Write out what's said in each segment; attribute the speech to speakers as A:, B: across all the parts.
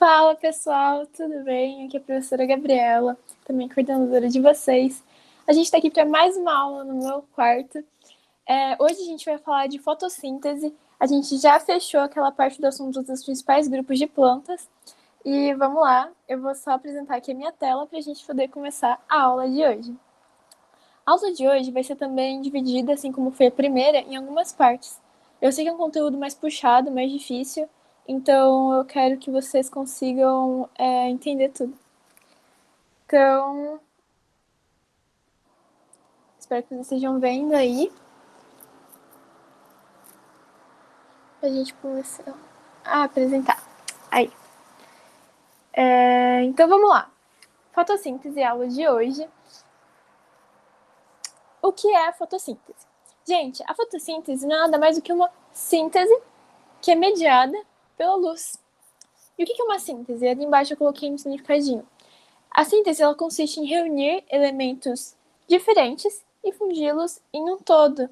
A: Fala pessoal, tudo bem? Aqui é a professora Gabriela, também coordenadora de vocês. A gente está aqui para mais uma aula no meu quarto. Hoje a gente vai falar de fotossíntese. A gente já fechou aquela parte do assunto dos principais grupos de plantas. E vamos lá, eu vou só apresentar aqui a minha tela para a gente poder começar a aula de hoje. A aula de hoje vai ser também dividida, assim como foi a primeira, em algumas partes. Eu sei que é um conteúdo mais puxado, mais difícil, então eu quero que vocês consigam entender tudo. Então, espero que vocês estejam vendo aí. Pra gente começar a apresentar. Aí. Então vamos lá. Fotossíntese, aula de hoje. O que é a fotossíntese? Gente, a fotossíntese não é nada mais do que uma síntese que é mediada pela luz. E o que é uma síntese? Ali embaixo eu coloquei um significadinho. A síntese ela consiste em reunir elementos diferentes e fundi-los em um todo.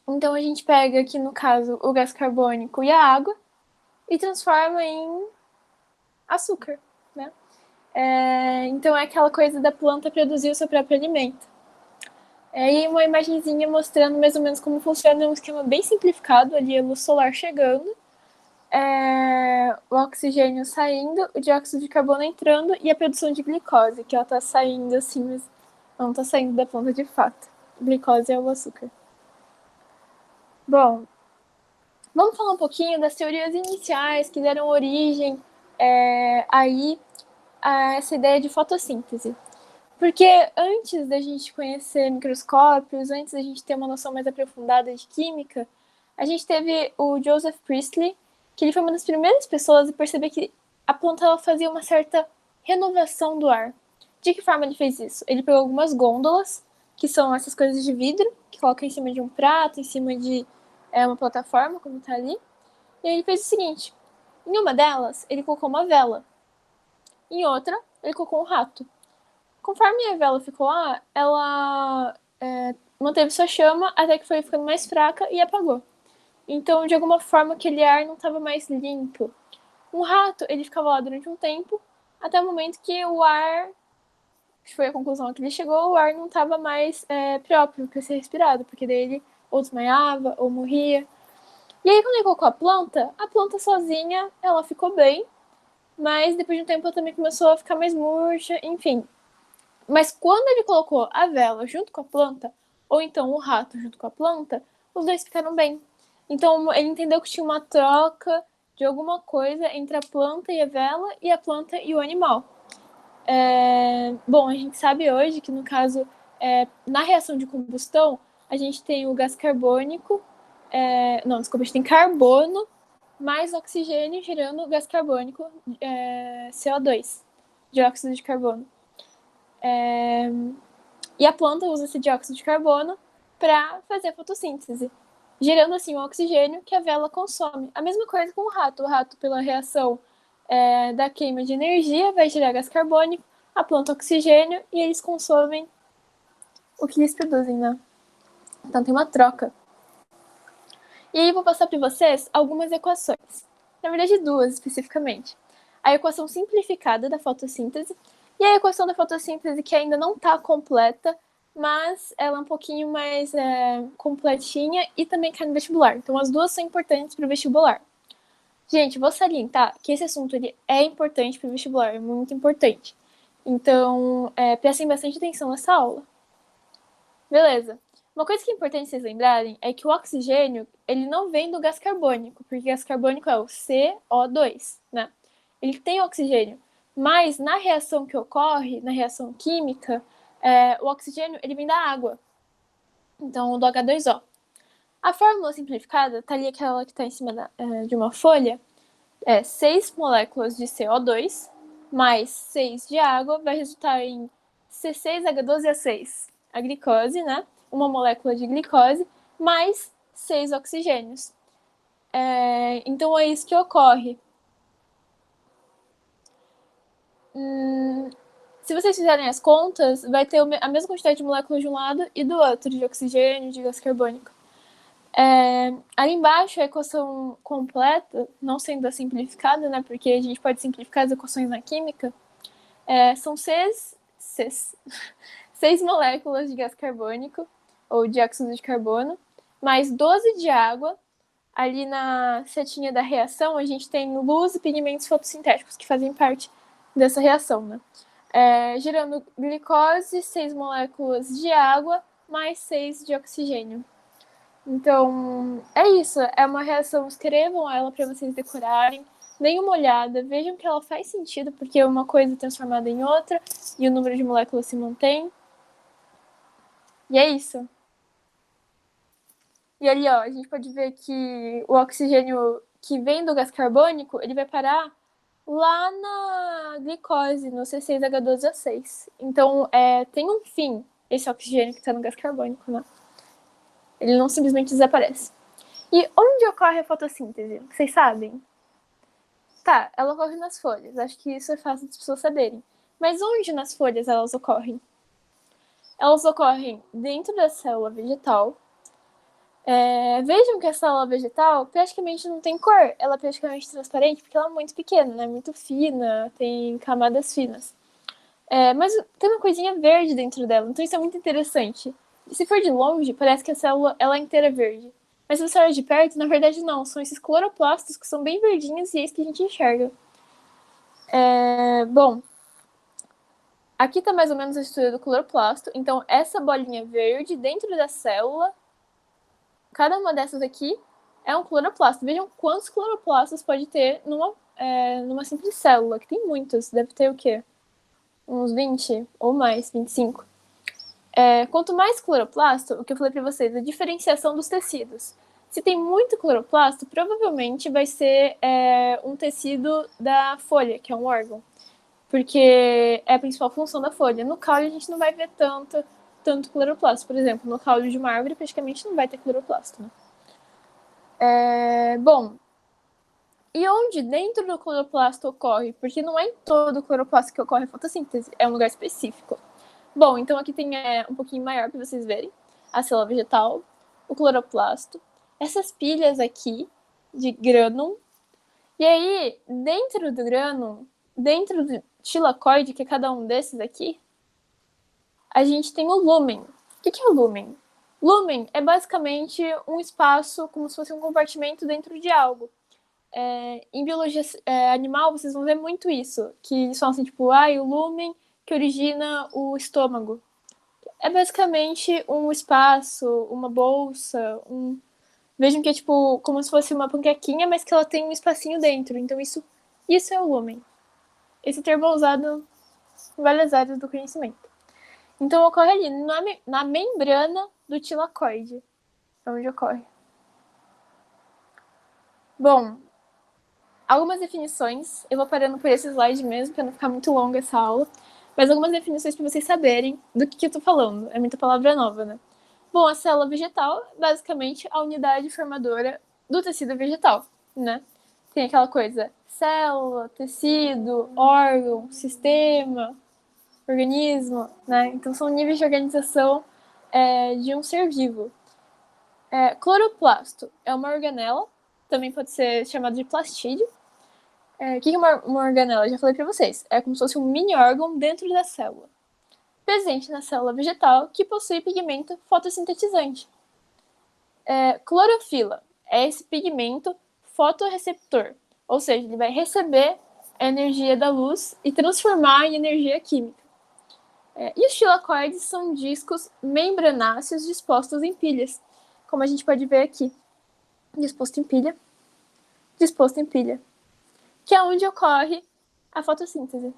A: Então a gente pega aqui no caso o gás carbônico e a água e transforma em açúcar, né? Então é aquela coisa da planta produzir o seu próprio alimento. E uma imagenzinha mostrando mais ou menos como funciona um esquema bem simplificado, ali a luz solar chegando, o oxigênio saindo, o dióxido de carbono entrando e a produção de glicose, que ela tá saindo assim, mas não tá saindo da planta de fato. Glicose é o açúcar. Bom, vamos falar um pouquinho das teorias iniciais que deram origem aí a essa ideia de fotossíntese. Porque antes da gente conhecer microscópios, antes da gente ter uma noção mais aprofundada de química, a gente teve o Joseph Priestley, que ele foi uma das primeiras pessoas a perceber que a planta ela fazia uma certa renovação do ar. De que forma ele fez isso? Ele pegou algumas gôndolas, que são essas coisas de vidro, que coloca em cima de um prato, em cima de uma plataforma, como está ali. E aí ele fez o seguinte, em uma delas, ele colocou uma vela. Em outra, ele colocou um rato. Conforme a vela ficou lá, ela manteve sua chama até que foi ficando mais fraca e apagou. Então, de alguma forma, aquele ar não estava mais limpo. Um rato, ele ficava lá durante um tempo, até o momento que o ar, que foi a conclusão a que ele chegou, o ar não estava mais próprio para ser respirado, porque daí ele ou desmaiava ou morria. E aí, quando ele colocou a planta sozinha, ela ficou bem, mas depois de um tempo ela também começou a ficar mais murcha, enfim. Mas quando ele colocou a vela junto com a planta, ou então o rato junto com a planta, os dois ficaram bem. Então ele entendeu que tinha uma troca de alguma coisa entre a planta e a vela e a planta e o animal. Bom, a gente sabe hoje que no caso, na reação de combustão, a gente tem o gás carbônico, não, desculpa, a gente tem carbono mais oxigênio gerando gás carbônico, CO2, dióxido de carbono. E a planta usa esse dióxido de carbono para fazer a fotossíntese, gerando assim o oxigênio que a vela consome. A mesma coisa com o rato. O rato, pela reação da queima de energia, vai gerar gás carbônico, a planta oxigênio e eles consomem o que eles produzem, né? Então tem uma troca. E aí vou passar para vocês algumas equações. Na verdade, duas especificamente. A equação simplificada da fotossíntese e a equação da fotossíntese que ainda não está completa, mas ela é um pouquinho mais completinha e também cai no vestibular. Então as duas são importantes para o vestibular. Gente, vou salientar que esse assunto ele é importante para o vestibular, é muito importante. Então, prestem bastante atenção nessa aula. Beleza. Uma coisa que é importante vocês lembrarem é que o oxigênio, ele não vem do gás carbônico, porque o gás carbônico é o CO2, né? Ele tem oxigênio, mas na reação que ocorre, na reação química, o oxigênio, ele vem da água. Então, do H2O. A fórmula simplificada, tá ali aquela que tá em cima de uma folha, 6 moléculas de CO2 mais 6 de água vai resultar em C6H12A6, a glicose, né? Uma molécula de glicose mais 6 oxigênios. Então é isso que ocorre. Se vocês fizerem as contas, vai ter a mesma quantidade de moléculas de um lado e do outro, de oxigênio, de gás carbônico. Ali embaixo, a equação completa, não sendo a simplificada, né? Porque a gente pode simplificar as equações na química. São seis moléculas de gás carbônico, ou dióxido de carbono, mais 12 de água. Ali na setinha da reação, a gente tem luz e pigmentos fotossintéticos que fazem parte dessa reação, né? Gerando glicose, 6 moléculas de água, mais 6 de oxigênio. Então, é isso. É uma reação, escrevam ela para vocês decorarem. Deem uma olhada, vejam que ela faz sentido, porque uma coisa é transformada em outra e o número de moléculas se mantém. E é isso. E ali, ó, a gente pode ver que o oxigênio que vem do gás carbônico, ele vai parar lá na glicose, no C6H12O6. Então, tem um fim esse oxigênio que está no gás carbônico, né? Ele não simplesmente desaparece. E onde ocorre a fotossíntese? Vocês sabem? Tá, ela ocorre nas folhas. Acho que isso é fácil das pessoas saberem. Mas onde nas folhas elas ocorrem? Elas ocorrem dentro da célula vegetal. Vejam que a célula vegetal praticamente não tem cor. Ela é praticamente transparente porque ela é muito pequena, né? Muito fina, tem camadas finas. Mas tem uma coisinha verde dentro dela, então isso é muito interessante. E se for de longe, parece que a célula ela é inteira verde. Mas se você olhar de perto, na verdade não. São esses cloroplastos que são bem verdinhos e é isso que a gente enxerga. Bom, aqui está mais ou menos a estrutura do cloroplasto. Então, essa bolinha verde dentro da célula, cada uma dessas aqui é um cloroplasto. Vejam quantos cloroplastos pode ter numa simples célula, que tem muitos. Deve ter o quê? Uns 20 ou mais, 25. Quanto mais cloroplasto, o que eu falei para vocês, a diferenciação dos tecidos. Se tem muito cloroplasto, provavelmente vai ser um tecido da folha, que é um órgão. Porque é a principal função da folha. No caule, a gente não vai ver tanto cloroplasto. Por exemplo, no caule de uma árvore, praticamente não vai ter cloroplasto. Né? Bom, e onde dentro do cloroplasto ocorre? Porque não é em todo o cloroplasto que ocorre a fotossíntese, é um lugar específico. Bom, então aqui tem um pouquinho maior para vocês verem. A célula vegetal, o cloroplasto, essas pilhas aqui de grânum. E aí, dentro do grânum, dentro do tilacoide, que é cada um desses aqui, a gente tem o lúmen. O que é o lúmen? Lúmen é basicamente um espaço, como se fosse um compartimento dentro de algo. Em biologia animal, vocês vão ver muito isso, que eles falam assim, tipo, o lúmen que origina o estômago. É basicamente um espaço, uma bolsa, Vejam que é tipo como se fosse uma panquequinha, mas que ela tem um espacinho dentro. Então isso é o lúmen. Esse termo é usado em várias áreas do conhecimento. Então ocorre ali, na membrana do tilacoide. É onde ocorre. Bom, algumas definições. Eu vou parando por esse slide mesmo, para não ficar muito longa essa aula. Mas algumas definições para vocês saberem do que eu tô falando. É muita palavra nova, né? Bom, a célula vegetal, basicamente, a unidade formadora do tecido vegetal, né? Tem aquela coisa, célula, tecido, órgão, sistema, organismo, né? Então, são níveis de organização de um ser vivo. Cloroplasto é uma organela, também pode ser chamado de plastídeo. O que é uma organela? Eu já falei para vocês. É como se fosse um mini órgão dentro da célula. Presente na célula vegetal que possui pigmento fotossintetizante. Clorofila é esse pigmento fotorreceptor, ou seja, ele vai receber a energia da luz e transformar em energia química. E os tilacoides são discos membranáceos dispostos em pilhas, como a gente pode ver aqui. Disposto em pilha, que é onde ocorre a fotossíntese.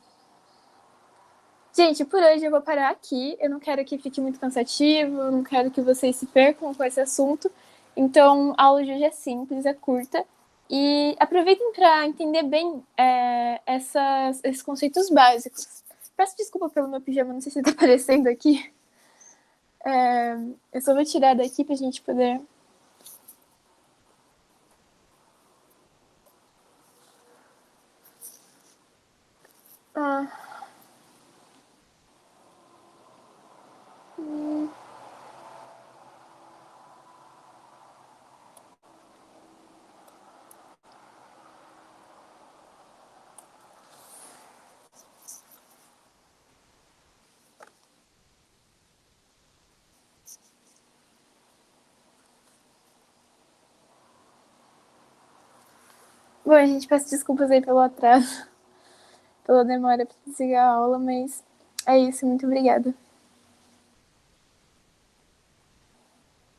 A: Gente, por hoje eu vou parar aqui. Eu não quero que fique muito cansativo, eu não quero que vocês se percam com esse assunto. Então, a aula de hoje é simples, é curta. E aproveitem para entender bem esses conceitos básicos. Peço desculpa pelo meu pijama, não sei se está aparecendo aqui. Eu só vou tirar daqui para a gente poder... Ah. Bom, a gente peço desculpas aí pelo atraso, pela demora para seguir a aula, mas é isso, muito obrigada.